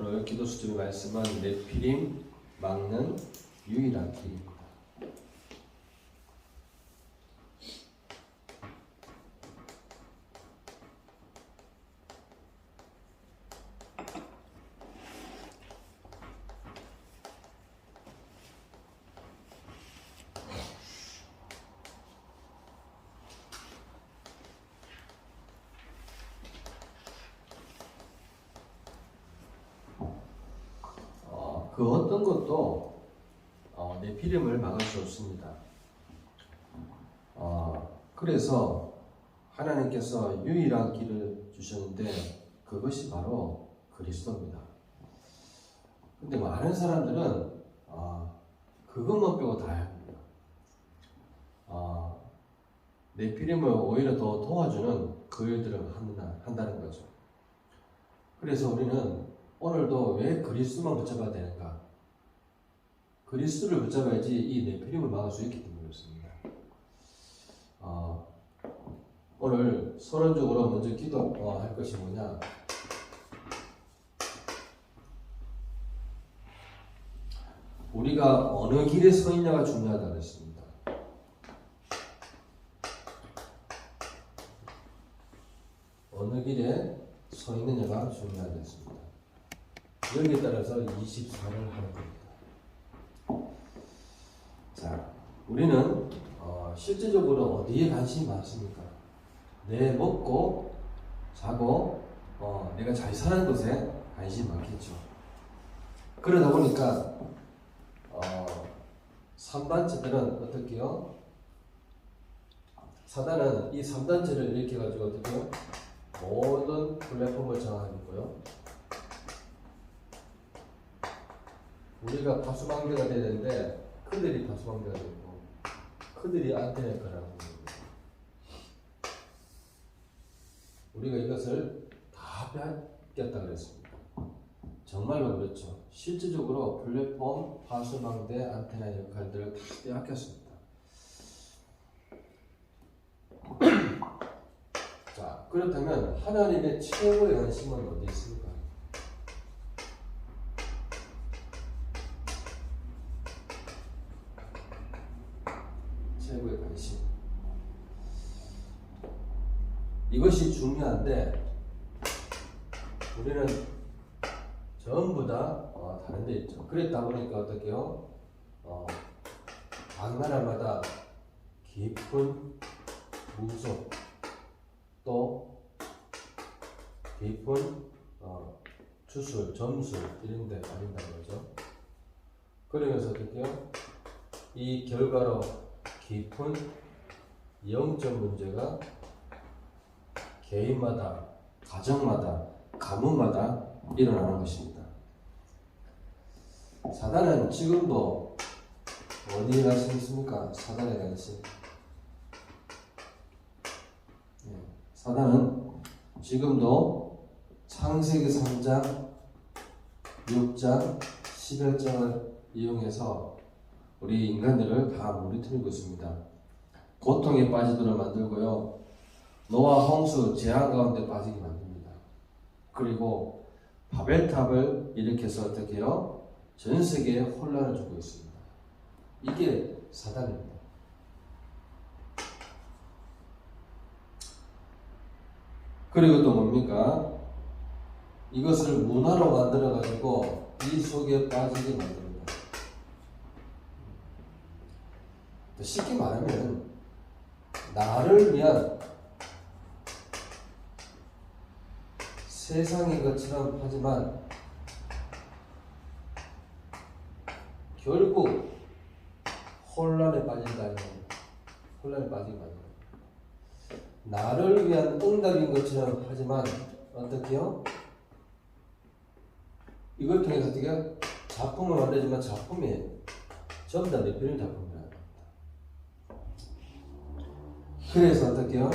오늘 기도 수준의 말씀은 네피림 막는 유일한 길입니다. 그 어떤 것도 네피림을 막을 수 없습니다. 그래서 하나님께서 유일한 길을 주셨는데 그것이 바로 그리스도입니다. 근데 많은 사람들은 그것만 빼고 다 합니다. 네피림을 오히려 더 도와주는 그 일들을 한다는 거죠. 그래서 우리는 오늘도 왜 그리스도만 붙잡아야 되는가? 그리스도를 붙잡아야지 이 네피림을 막을 수 있기 때문에 그렇습니다. 오늘 서론적으로 먼저 기도할 것이 뭐냐? 우리가 어느 길에 서 있냐가 중요하다 그랬습니다. 어느 길에 서 있느냐가 중요하다 했습니다. 여기에 따라서 24를 하는 겁니다. 자, 우리는 실제적으로 어디에 관심이 많습니까? 내 먹고 자고 내가 잘 사는 것에 관심이 많겠죠. 그러다 보니까 3단체들은 어떻게요? 사단은 이 3단체를 이렇게 가지고 어떻게요? 모든 플랫폼을 장악하고요. 우리가 파수방대가 돼야 되는데 그들이 파수방대가 되고 그들이 안테나일 거라고 합니다. 우리가 이것을 다 뺏겼다 그랬습니다. 정말로 그렇죠. 실질적으로 플랫폼, 파수방대, 안테나 역할들을 다 빼앗겼습니다. 자, 그렇다면 하나님의 최고의 관심은 어디 있습니까? 최고의 관심. 이것이 중요한데 우리는 전부 다 다른 데 있죠. 그랬다 보니까 어떻게요? 각 나라마다 깊은 무속 또 깊은 주술, 점술 이런 데 빠진다는 거죠. 그러면서 어떻게요? 이 결과로 깊은 영적 문제가 개인마다, 가정마다, 가문마다 일어나는 것입니다. 사단은 지금도 어디에 관심 있습니까? 사단에 관심. 사단은 지금도 창세기 3장, 6장, 11장을 이용해서 우리 인간들을 다 무리트리고 있습니다. 고통에 빠지도록 만들고요. 노아 홍수 재앙 가운데 빠지게 만듭니다. 그리고 바벨탑을 일으켜서 어떻게 해요? 전 세계에 혼란을 주고 있습니다. 이게 사단입니다. 그리고 또 뭡니까? 이것을 문화로 만들어 가지고 이 속에 빠지게 만듭니다. 쉽게 말하면 나를 위한 세상인 것처럼 하지만 결국 혼란에 빠진다는 겁니다. 혼란에 빠지게 만듭니다. 나를 위한 응답인 것처럼 하지만 어떻게요? 이걸 통해서 어떻게 작품을 만들지만 작품이 전부 다 네피림 작품이라는 겁니다. 그래서 어떻게요?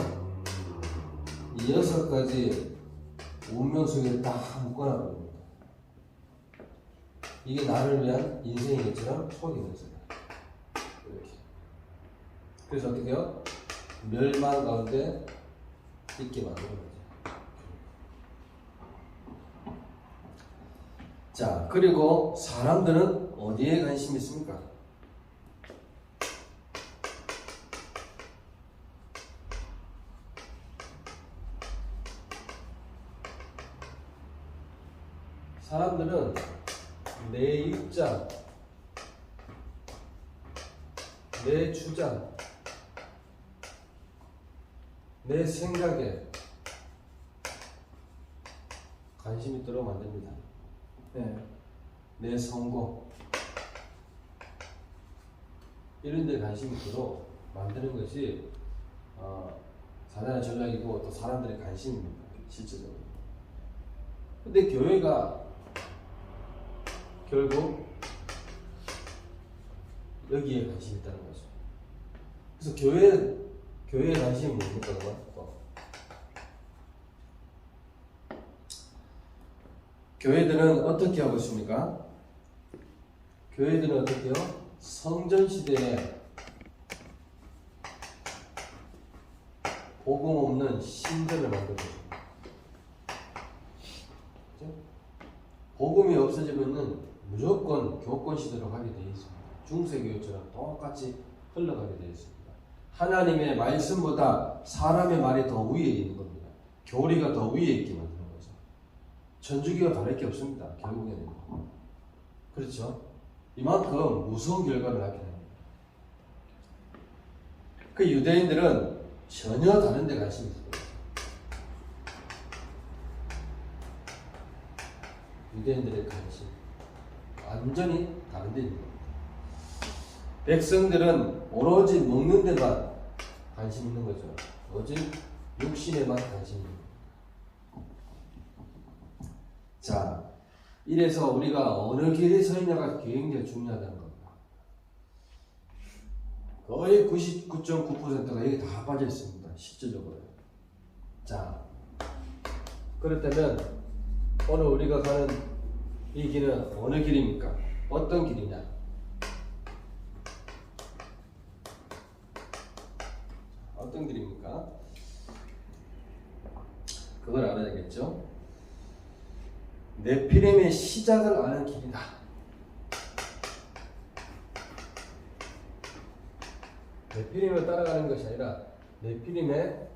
이 6가지 운명 속에 딱 묶어놔 버립니다. 이게 나를 위한 인생인 것처럼 속이는 거죠. 이렇게. 그래서 어떻게요? 멸망 가운데 있게 만드는 거죠. 자, 그리고 사람들은 어디에 관심이 있습니까? 사람들은 내 입장, 내 주장, 내 생각에 관심이 있도록 만듭니다. 내 성공, 이런 데 관심이 있도록 만드는 것이 사단의 전략이고 또 사람들의 관심입니다. 실제적으로. 근데 교회가 결국 여기에 관심이 있다는 거죠. 그래서 교회의 관심이 뭡니까? 교회들은 어떻게 하고 있습니까? 교회들은 어떻게 해요? 성전시대에 복음 없는 신전을 만들고 있습니다. 복음이 없어지면은 무조건 교권 시대로 가게 되어 있습니다. 중세교회처럼 똑같이 흘러가게 되어 있습니다. 하나님의 말씀보다 사람의 말이 더 위에 있는 겁니다. 교리가 더 위에 있게 만드는 거죠. 천주교가 다를 게 없습니다. 결국에는. 그렇죠? 이만큼 무서운 결과를 낳게 됩니다. 그 유대인들은 전혀 다른 데 관심이 있어요. 유대인들의 관심 완전히 다른 데 있는 겁니다. 백성들은 오로지 먹는 데만 관심 있는 거죠. 오직 육신에만 관심 있는 겁니다. 자, 이래서 우리가 어느 길에 서 있냐가 굉장히 중요하다는 겁니다. 거의 99.9%가 여기 다 빠져 있습니다. 실질적으로. 자, 그렇다면 오늘 우리가 가는 이 길은 어느 길입니까? 어떤 길이냐? 어떤 길입니까? 그걸 알아야겠죠? 네피림의 시작을 아는 길이다. 네피림을 따라가는 것이 아니라 네피림의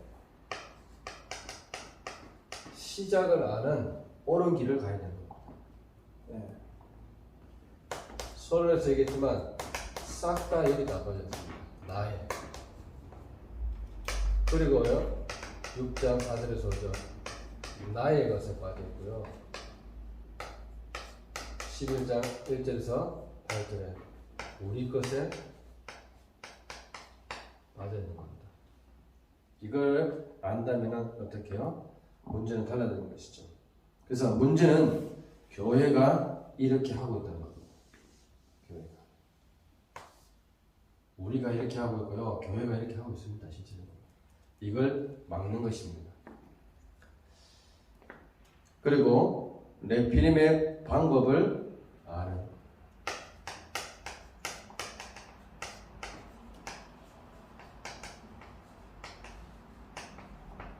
시작을 아는 옳은 길을 가야 되는 겁니다. 서론에서 얘기했지만 싹 다 여기 다 빠졌습니다. 나의. 그리고요 6장 4절에서 5절 나의 것에 빠져있고요 11장 1절에서 8절에 우리 것에 빠져있는 겁니다. 이걸 안다면 어떻게 해요? 문제는 달라지는 것이죠. 그래서 문제는 교회가 이렇게 하고 있다는 겁니다. 교회가. 우리가 이렇게 하고 있고요. 교회가 이렇게 하고 있습니다. 실제로. 이걸 막는 것입니다. 그리고 네피림의 방법을 아는.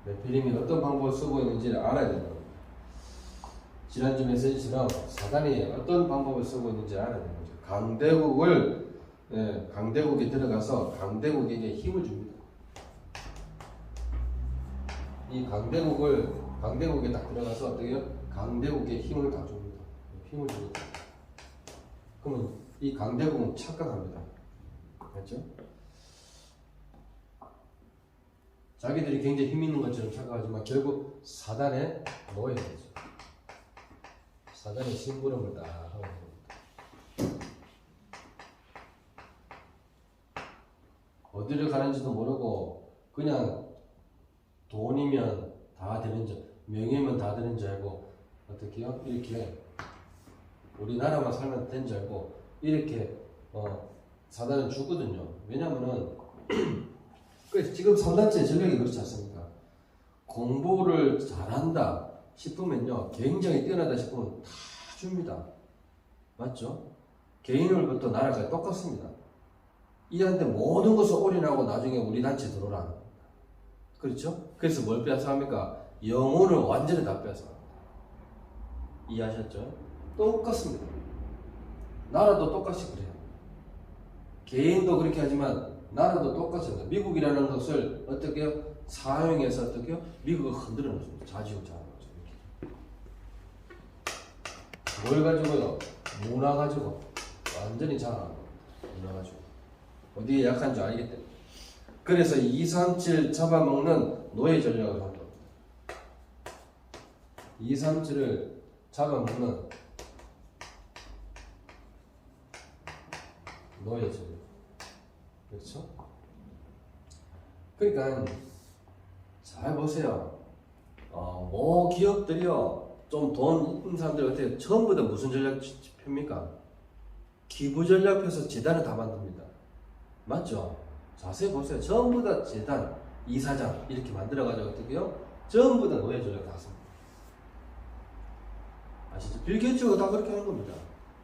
네피림이 어떤 방법을 쓰고 있는지를 알아야 된다. 지난주 메시지처럼 사단이 어떤 방법을 쓰고 있는지 알아야 되는 거죠. 강대국에 들어가서 강대국에게 힘을 줍니다. 이 강대국에 딱 들어가서 어떻게 해요? 강대국에 힘을 다 줍니다. 힘을 줍니다. 그러면 이 강대국은 착각합니다. 맞죠? 자기들이 굉장히 힘 있는 것처럼 착각하지만 결국 사단에 놓여야 되죠. 사단의 심부름을 다 하고 있는 겁니다. 어디를 가는지도 모르고 그냥 돈이면 다 되는 줄, 명예면 다 되는 줄 알고 어떻게 해요? 이렇게 우리나라만 살면 된 줄 알고 이렇게 사단은 주거든요. 왜냐면은 지금 3단체 전략이 그렇지 않습니까? 공부를 잘한다 싶으면요 굉장히 뛰어나다 싶으면 다 줍니다. 맞죠? 개인으로부터 나라까지 똑같습니다. 이한테 모든 것을 올인하고 나중에 우리 단체 들어오라. 그렇죠? 그래서 뭘 빼앗아 합니까? 영혼을 완전히 다 빼앗아 합니다. 이해하셨죠? 똑같습니다. 나라도 똑같이 그래요. 개인도 그렇게 하지만 나라도 똑같습니다. 미국이라는 것을 어떻게 해요? 사용해서 어떻게 해요? 미국을 흔들어 놓습니다. 좌지우지하는 거죠. 이렇게. 뭘 가지고요? 문화 가지고 완전히 장악하는 겁니다. 문화 가지고. 어디에 약한 줄 알기 때문에. 그래서 237 잡아먹는 노예 전략을 하는 겁니다. 237을 잡아먹는 노예 전략. 그렇죠? 그러니까 잘 보세요. 뭐 기업들이요 좀 돈 있는 사람들 어떻게 전부 다 무슨 전략 펴입니까? 기부 전략 펴서 재단을 다 만듭니다. 맞죠? 자세히 보세요. 전부 다 재단, 이사장 이렇게 만들어가지고 어떻게요? 전부 다 노예 전략 다 씁니다. 아시죠? 빌 게이츠가 다 그렇게 하는 겁니다.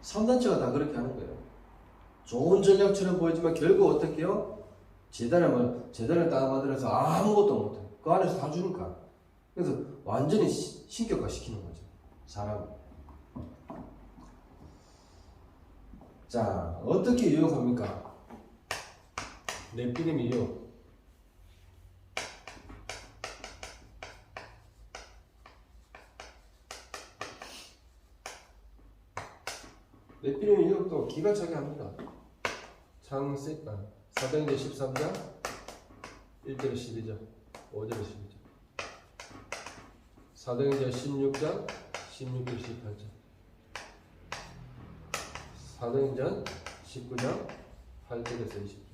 3단체가 다 그렇게 하는 거예요. 좋은 전략처럼 보이지만 결국 어떻게 해요? 재단을 딱 만들어서 아무것도 못해요. 그 안에서 다 주니까. 그래서 완전히 신격화 시키는 거죠. 사람. 자, 어떻게 유혹합니까? 네피림 유혹. 네피림 유혹도 기가 차게 합니다. 사도행전 13장 1절에 12절 5절에 12절 사도행전 16장 16절 18절 사도행전 19장 8절에서 20절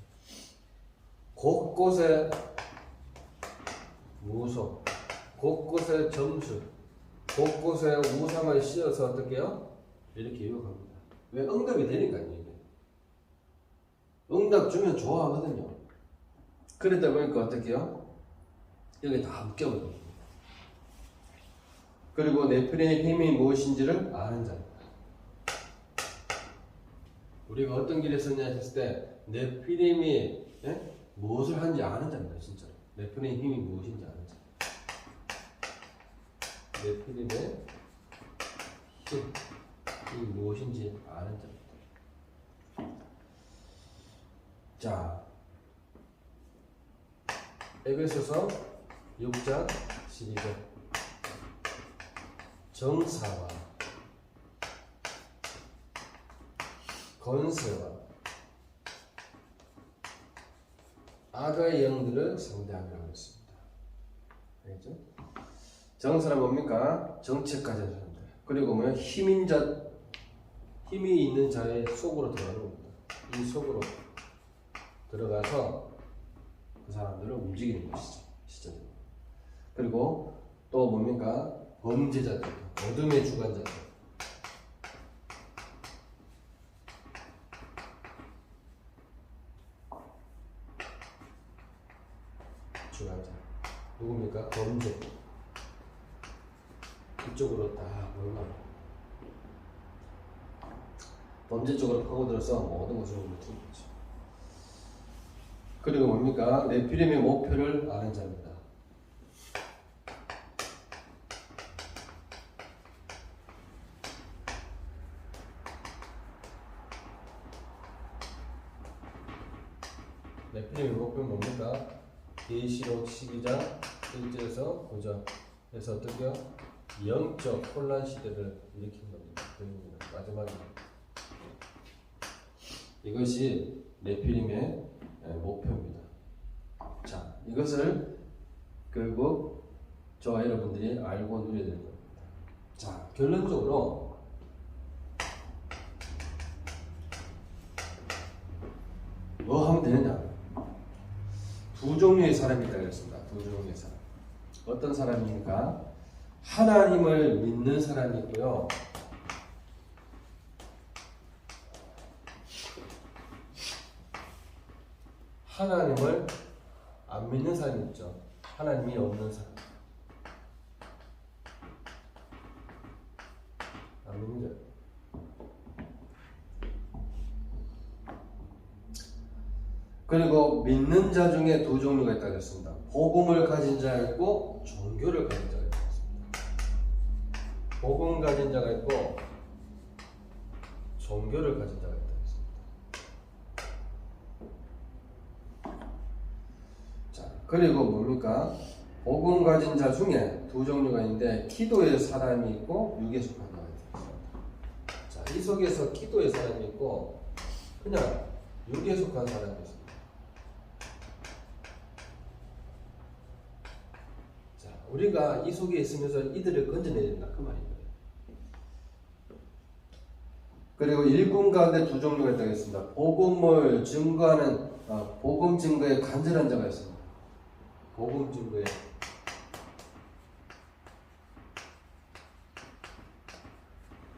곳곳에 무속, 곳곳에 점수, 곳곳에 우상을 씌워서 어떻게 해요? 이렇게 유혹합니다. 왜? 응답이 되니까요. 이게. 응답 주면 좋아하거든요. 그러다 보니까 어떻게 해요? 여기 다 묶여버립니다. 그리고 네피림의 힘이 무엇인지를 아는 자입니다. 우리가 어떤 길에 섰냐 했을 때 네피림이 무엇을 하는지 아는 자입니다. 진짜로. 네피림의 힘이 무엇인지 아는 자. 네피림의 힘이 무엇인지 아는 자입니다. 자, 에베소서 6장 12절 정사와 권세와 악의 영들을 상대하기로 했습니다. 알겠죠? 정사는 뭡니까? 정책 가진 사람들. 그리고 뭐야? 힘이 있는 자의 속으로 들어가는 겁니다. 이 속으로 들어가서 그 사람들을 움직이는 것이죠. 시작입니다. 그리고 또 뭡니까? 범죄자들, 어둠의 주관자들. 주관자. 누굽니까? 범죄. 이쪽으로 다 몰라. 범죄 쪽으로 파고들어서 모든 것을 훔치는 거죠. 그리고 뭡니까? 네피림의 목표를 아는 자입니다. 네피림의 목표는 뭡니까? 계시록 12장 1절에서 9절 그래서 어떻게요? 영적 혼란 시대를 일으킨 겁니다. 마지막에 이것이 네피림의 목표입니다. 자, 이것을 결국 저와 여러분들이 알고 누려야 되는 겁니다. 자, 결론적으로 뭐 하면 되느냐? 두 종류의 사람이 있다고 했습니다. 두 종류의 사람. 어떤 사람입니까? 하나님을 믿는 사람이 있고요. 하나님을 안 믿는 사람이 있죠. 하나님이 없는 사람. 안 믿는 자. 그리고 믿는 자 중에 두 종류가 있다고 했습니다. 복음을 가진 자가 있고 종교를 가진 자가 있습니다. 복음 가진 자가 있고 종교를 가진 자가 있다 했습니다. 자, 그리고 뭡니까? 복음 가진 자 중에 두 종류가 있는데 기도의 사람이 있고 육에 속한 자가 있다 했습니다. 자, 이 속에서 기도의 사람이 있고 그냥 육에 속한 사람이 있습니다. 자, 우리가 이 속에 있으면서 이들을 건져내야 된다 그 말입니다. 그리고 일꾼 가운데 두 종류가 있다고 했습니다. 복음을 증거하는 복음 증거에 간절한 자가 있습니다. 복음 증거에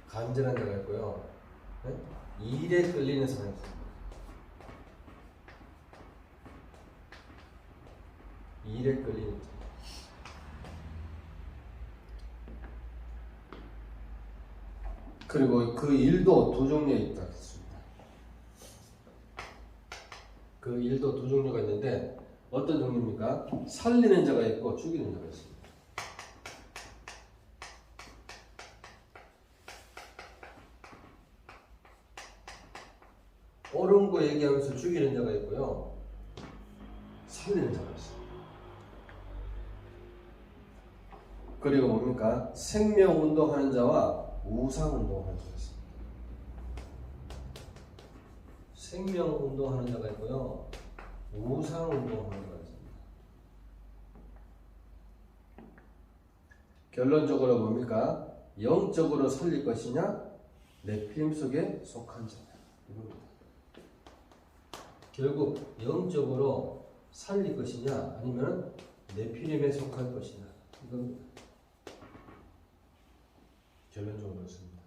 간절한 자가 있고요. 네? 일에 끌리는 사람이 있습니다. 일에 끌리는 자. 그리고 그 일도 두 종류에 있다 했습니다. 그 일도 두 종류가 있는데 어떤 종류입니까? 살리는 자가 있고 죽이는 자가 있습니다. 옳은 거 얘기하면서 죽이는 자가 있고요. 살리는 자가 있습니다. 그리고 뭡니까? 생명운동하는 자와 우상운동하는 자가 있습니다. 생명운동하는 자가 있고요. 우상운동하는 자가 있습니다. 결론적으로 뭡니까? 영적으로 살릴 것이냐? 네필림 속에 속한 자냐? 이겁니다. 결국 영적으로 살릴 것이냐 아니면 네필림에 속할 것이냐 이겁니다. 결론적으로 그렇습니다.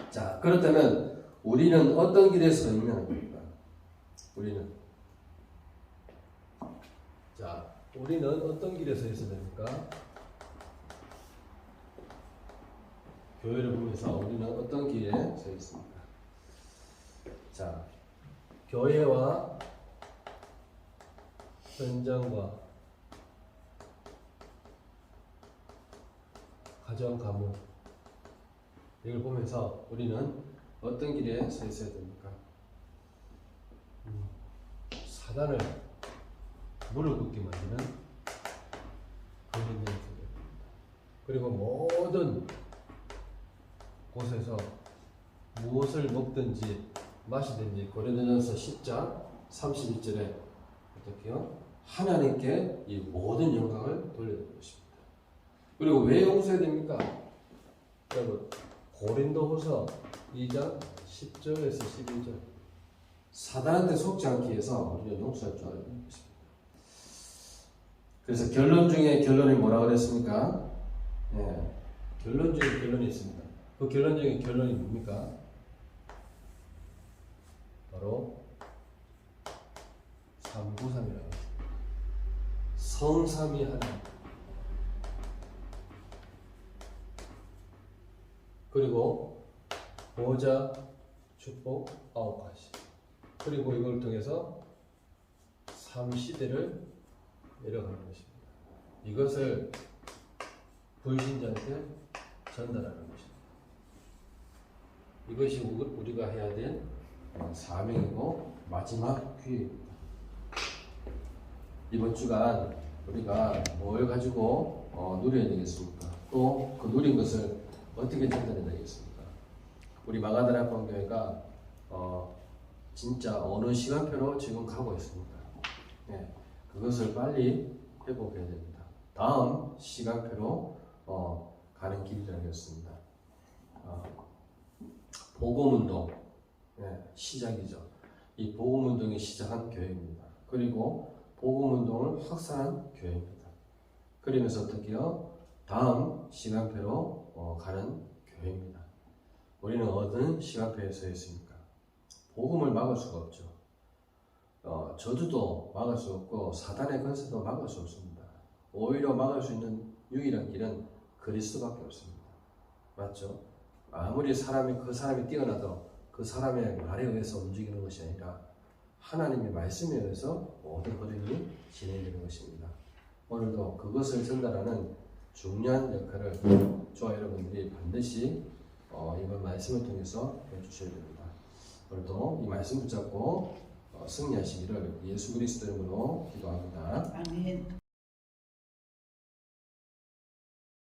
자, 그렇다면 우리는 어떤 길에 서 있는 겁니까? 우리는 어떤 길에 서 있어야 됩니까? 교회를 보면서 우리는 어떤 길에 서 있습니까? 자, 교회와 현장과 가정, 가문 이걸 보면서 우리는 어떤 길에 서 있어야 됩니까? 사단을 무릎 꿇게 만드는 그런 일이 그리고 모든 곳에서 무엇을 먹든지 마시든지 고린도전서 10장 31절에 어떻게요? 하나님께 이 모든 영광을 돌려드리는 것입니다. 그리고 왜 용서해야 됩니까? 여러분 고린도후서 2장 10절에서 11절 사단한테 속지 않기 위해서 우리가 용서할 줄 알아야 되는 것입니다. 그래서 결론 중에 결론이 뭐라고 그랬습니까? 네, 결론 중에 결론이 있습니다. 그 결론 중에 결론이 뭡니까? 바로 393이라고 했습니다. 성삼위 하나님 그리고 보좌 축복 9가지 그리고 이걸 통해서 3시대를 내려가는 것입니다. 이것을 불신자한테 전달하는 것입니다. 이것이 우리가 해야 될 사명이고 마지막 기회입니다. 이번 주간 우리가 뭘 가지고 누려야 되겠습니까? 또 그 누린 것을 어떻게 전달해야 되겠습니까? 우리 마가다락방교회가 진짜 어느 시간표로 지금 가고 있습니다. 네, 그것을 빨리 회복해야 됩니다. 다음 시간표로 가는 길이라겠습니다. 복음운동 시작이죠. 이 복음운동이 시작한 교회입니다. 그리고 복음운동을 확산한 교회입니다. 그러면서 어떻게요? 다음 시간표로 가는 교회입니다. 우리는 어떤 시간표에 서 있습니까? 복음을 막을 수가 없죠. 저주도 막을 수 없고 사단의 권세도 막을 수 없습니다. 오히려 막을 수 있는 유일한 길은 그리스도밖에 없습니다. 맞죠? 아무리 그 사람이 뛰어나도 그 사람의 말에 의해서 움직이는 것이 아니라 하나님의 말씀에 의해서 모든 흐름이 진행되는 것입니다. 오늘도 그것을 전달하는 중요한 역할을 저와 여러분들이 반드시 이번 말씀을 통해서 해주셔야 됩니다. 오늘도 이 말씀 붙잡고 승리하시기를 예수 그리스도 이름으로 기도합니다.